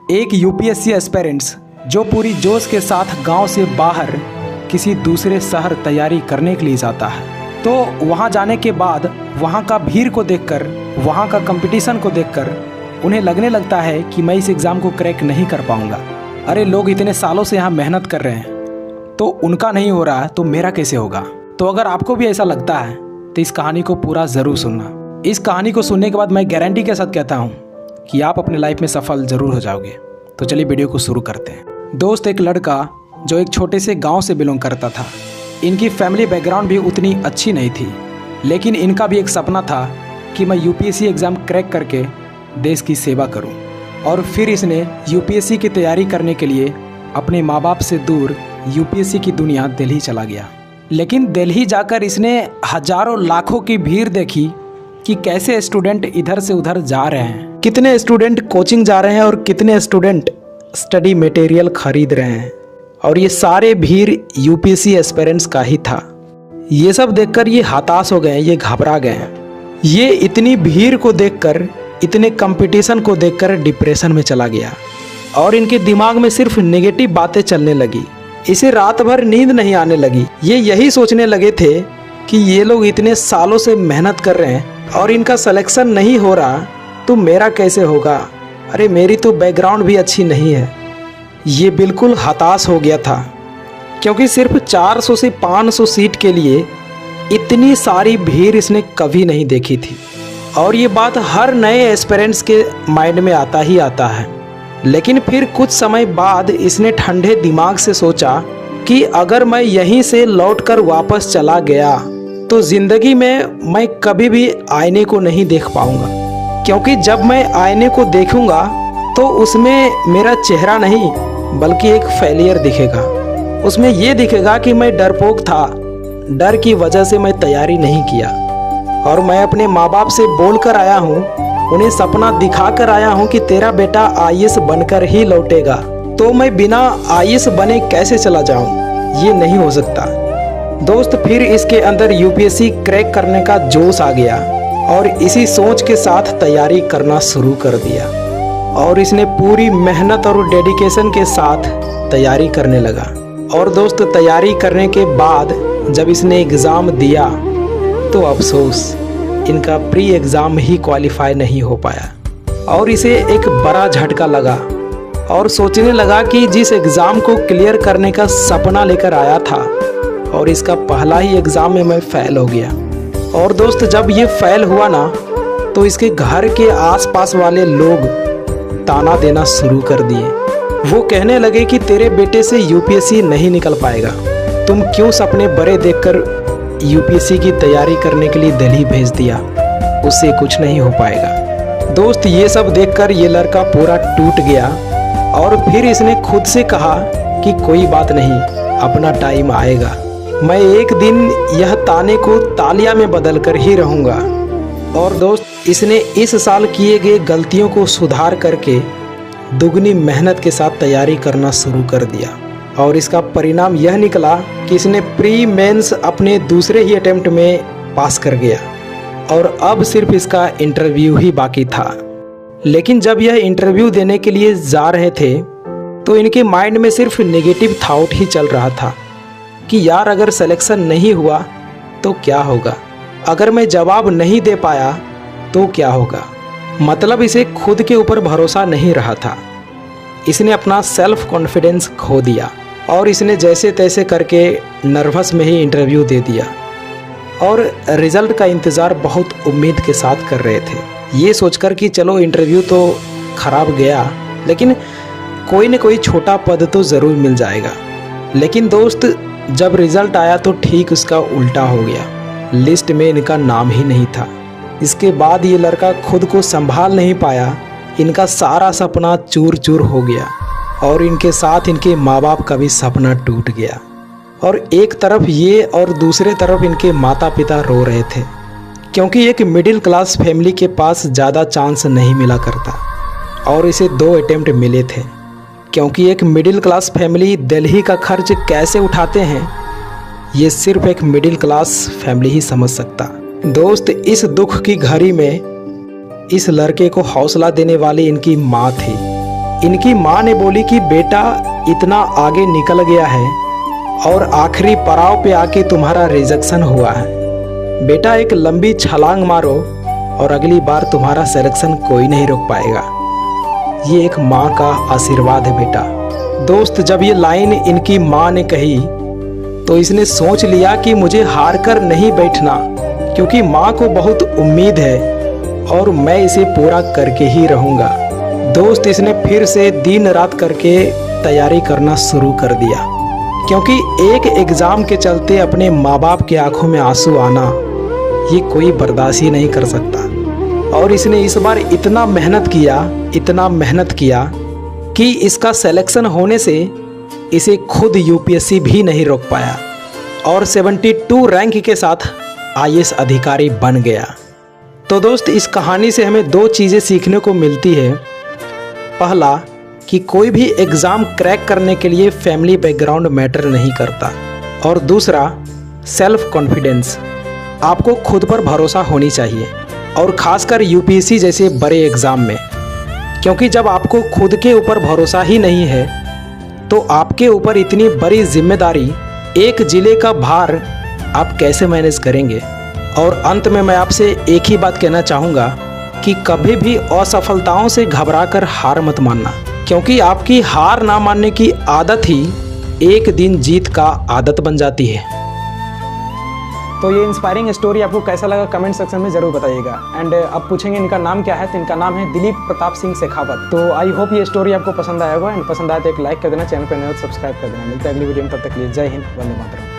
एक UPSC aspirants जो पूरी जोश के साथ गांव से बाहर किसी दूसरे शहर तैयारी करने के लिए जाता है, तो वहां जाने के बाद वहां का भीड़ को देखकर, वहां का कंपटीशन को देखकर उन्हें लगने लगता है कि मैं इस एग्ज़ाम को क्रैक नहीं कर पाऊंगा। अरे लोग इतने सालों से यहाँ मेहनत कर रहे हैं, तो उनका नहीं हो रहा है तो मेरा कैसे होगा। तो अगर आपको भी ऐसा लगता है तो इस कहानी को पूरा ज़रूर सुनना। इस कहानी को सुनने के बाद मैं गारंटी के साथ कहता हूँ कि आप अपने लाइफ में सफल ज़रूर हो जाओगे। तो चलिए वीडियो को शुरू करते हैं। दोस्त, एक लड़का जो एक छोटे से गांव से बिलोंग करता था। इनकी फैमिली बैकग्राउंड भी उतनी अच्छी नहीं थी, लेकिन इनका भी एक सपना था कि मैं यूपीएससी एग्ज़ाम क्रैक करके देश की सेवा करूं। और फिर इसने यूपीएससी की तैयारी करने के लिए अपने माँ बाप से दूर यूपीएससी की दुनिया दिल्ली चला गया। लेकिन दिल्ली जाकर इसने हजारों लाखों की भीड़ देखी कि कैसे स्टूडेंट इधर से उधर जा रहे हैं, कितने स्टूडेंट कोचिंग जा रहे हैं और कितने स्टूडेंट स्टडी मटेरियल खरीद रहे हैं। और ये सारे भीड़ यूपीएससी एस्पिरेंट्स का ही था। ये सब देखकर ये हताश हो गए, ये घबरा गए। ये इतनी भीड़ को देखकर, इतने कंपटीशन को देखकर डिप्रेशन में चला गया और इनके दिमाग में सिर्फ नेगेटिव बातें चलने लगी। इसे रात भर नींद नहीं आने लगी। ये यही सोचने लगे थे कि ये लोग इतने सालों से मेहनत कर रहे हैं और इनका सिलेक्शन नहीं हो रहा तो मेरा कैसे होगा। अरे मेरी तो बैकग्राउंड भी अच्छी नहीं है। ये बिल्कुल हताश हो गया था, क्योंकि सिर्फ 400 से 500 सीट के लिए इतनी सारी भीड़ इसने कभी नहीं देखी थी। और ये बात हर नए एस्पिरेंट्स के माइंड में आता ही आता है। लेकिन फिर कुछ समय बाद इसने ठंडे दिमाग से सोचा कि अगर मैं यहीं से लौटकर वापस चला गया तो ज़िंदगी में मैं कभी भी आईने को नहीं देख पाऊंगा, क्योंकि जब मैं आईने को देखूंगा तो उसमें मेरा चेहरा नहीं बल्कि एक फेलियर दिखेगा। उसमें ये दिखेगा कि मैं डरपोक था, डर की वजह से मैं तैयारी नहीं किया। और मैं अपने माँ बाप से बोल कर आया हूँ, उन्हें सपना दिखा कर आया हूँ कि तेरा बेटा आईएएस बनकर ही लौटेगा, तो मैं बिना आईएएस बने कैसे चला जाऊँ। ये नहीं हो सकता। दोस्त, फिर इसके अंदर यूपीएससी क्रैक करने का जोश आ गया और इसी सोच के साथ तैयारी करना शुरू कर दिया। और इसने पूरी मेहनत और डेडिकेशन के साथ तैयारी करने लगा। और दोस्त, तैयारी करने के बाद जब इसने एग्ज़ाम दिया तो अफसोस, इनका प्री एग्ज़ाम ही क्वालिफाई नहीं हो पाया। और इसे एक बड़ा झटका लगा और सोचने लगा कि जिस एग्ज़ाम को क्लियर करने का सपना लेकर आया था और इसका पहला ही एग्ज़ाम में मैं फ़ेल हो गया। और दोस्त, जब ये फ़ेल हुआ ना तो इसके घर के आसपास वाले लोग ताना देना शुरू कर दिए। वो कहने लगे कि तेरे बेटे से यूपीएससी नहीं निकल पाएगा, तुम क्यों सपने बड़े देखकर यूपीएससी की तैयारी करने के लिए दिल्ली भेज दिया, उससे कुछ नहीं हो पाएगा। दोस्त, ये सब देखकर ये लड़का पूरा टूट गया और फिर इसने खुद से कहा कि कोई बात नहीं, अपना टाइम आएगा। मैं एक दिन यह ताने को तालिया में बदल कर ही रहूँगा। और दोस्त, इसने इस साल किए गए गलतियों को सुधार करके दुगनी मेहनत के साथ तैयारी करना शुरू कर दिया। और इसका परिणाम यह निकला कि इसने प्री मेंस अपने दूसरे ही अटेम्प्ट में पास कर गया और अब सिर्फ इसका इंटरव्यू ही बाकी था। लेकिन जब यह इंटरव्यू देने के लिए जा रहे थे तो इनके माइंड में सिर्फ नेगेटिव थॉट ही चल रहा था कि यार अगर सिलेक्शन नहीं हुआ तो क्या होगा, अगर मैं जवाब नहीं दे पाया तो क्या होगा। मतलब इसे खुद के ऊपर भरोसा नहीं रहा था। इसने अपना सेल्फ कॉन्फिडेंस खो दिया और इसने जैसे तैसे करके नर्वस में ही इंटरव्यू दे दिया और रिज़ल्ट का इंतज़ार बहुत उम्मीद के साथ कर रहे थे, ये सोचकर कि चलो इंटरव्यू तो ख़राब गया लेकिन कोई न कोई छोटा पद तो ज़रूर मिल जाएगा। लेकिन दोस्त, जब रिज़ल्ट आया तो ठीक उसका उल्टा हो गया। लिस्ट में इनका नाम ही नहीं था। इसके बाद ये लड़का खुद को संभाल नहीं पाया। इनका सारा सपना चूर चूर हो गया और इनके साथ इनके माँ बाप का भी सपना टूट गया। और एक तरफ ये और दूसरे तरफ इनके माता पिता रो रहे थे, क्योंकि एक मिडिल क्लास फैमिली के पास ज़्यादा चांस नहीं मिला करता और इसे 2 अटेम्प्ट मिले थे। क्योंकि एक मिडिल क्लास फैमिली दिल्ली का खर्च कैसे उठाते हैं ये सिर्फ एक मिडिल क्लास फैमिली ही समझ सकता। दोस्त, इस दुख की घड़ी में इस लड़के को हौसला देने वाली इनकी माँ थी। इनकी माँ ने बोली कि बेटा इतना आगे निकल गया है और आखिरी पड़ाव पे आके तुम्हारा रिजेक्शन हुआ है। बेटा एक लंबी छलांग मारो और अगली बार तुम्हारा सिलेक्शन कोई नहीं रोक पाएगा। ये एक माँ का आशीर्वाद है बेटा। दोस्त, जब ये लाइन इनकी माँ ने कही तो इसने सोच लिया कि मुझे हार कर नहीं बैठना, क्योंकि माँ को बहुत उम्मीद है और मैं इसे पूरा करके ही रहूँगा। दोस्त, इसने फिर से दिन रात करके तैयारी करना शुरू कर दिया, क्योंकि एक एग्ज़ाम के चलते अपने माँ बाप के आंखों में आंसू आना ये कोई बर्दाश्त ही नहीं कर सकता। और इसने इस बार इतना मेहनत किया कि इसका सिलेक्शन होने से इसे खुद यूपीएससी भी नहीं रोक पाया और 72 रैंक के साथ आईएएस अधिकारी बन गया। तो दोस्त, इस कहानी से हमें 2 चीज़ें सीखने को मिलती है। पहला कि कोई भी एग्ज़ाम क्रैक करने के लिए फैमिली बैकग्राउंड मैटर नहीं करता, और दूसरा सेल्फ कॉन्फिडेंस। आपको खुद पर भरोसा होनी चाहिए, और ख़ासकर यूपीएससी जैसे बड़े एग्ज़ाम में, क्योंकि जब आपको खुद के ऊपर भरोसा ही नहीं है तो आपके ऊपर इतनी बड़ी जिम्मेदारी, एक ज़िले का भार आप कैसे मैनेज करेंगे। और अंत में मैं आपसे एक ही बात कहना चाहूँगा कि कभी भी असफलताओं से घबराकर हार मत मानना, क्योंकि आपकी हार ना मानने की आदत ही एक दिन जीत का आदत बन जाती है। तो ये इंस्पायरिंग स्टोरी आपको कैसा लगा कमेंट सेक्शन में ज़रूर बताइएगा। एंड अब पूछेंगे इनका नाम क्या है, तो इनका नाम है दिलीप प्रताप सिंह शेखावत। तो आई होप ये स्टोरी आपको पसंद आया होगा, एंड पसंद आया तो एक लाइक कर देना, चैनल पर नए हो तो सब्सक्राइब कर देना। मिलते हैं अगली वीडियो में, तब तक के लिए जय हिंद, वंदे मातरम।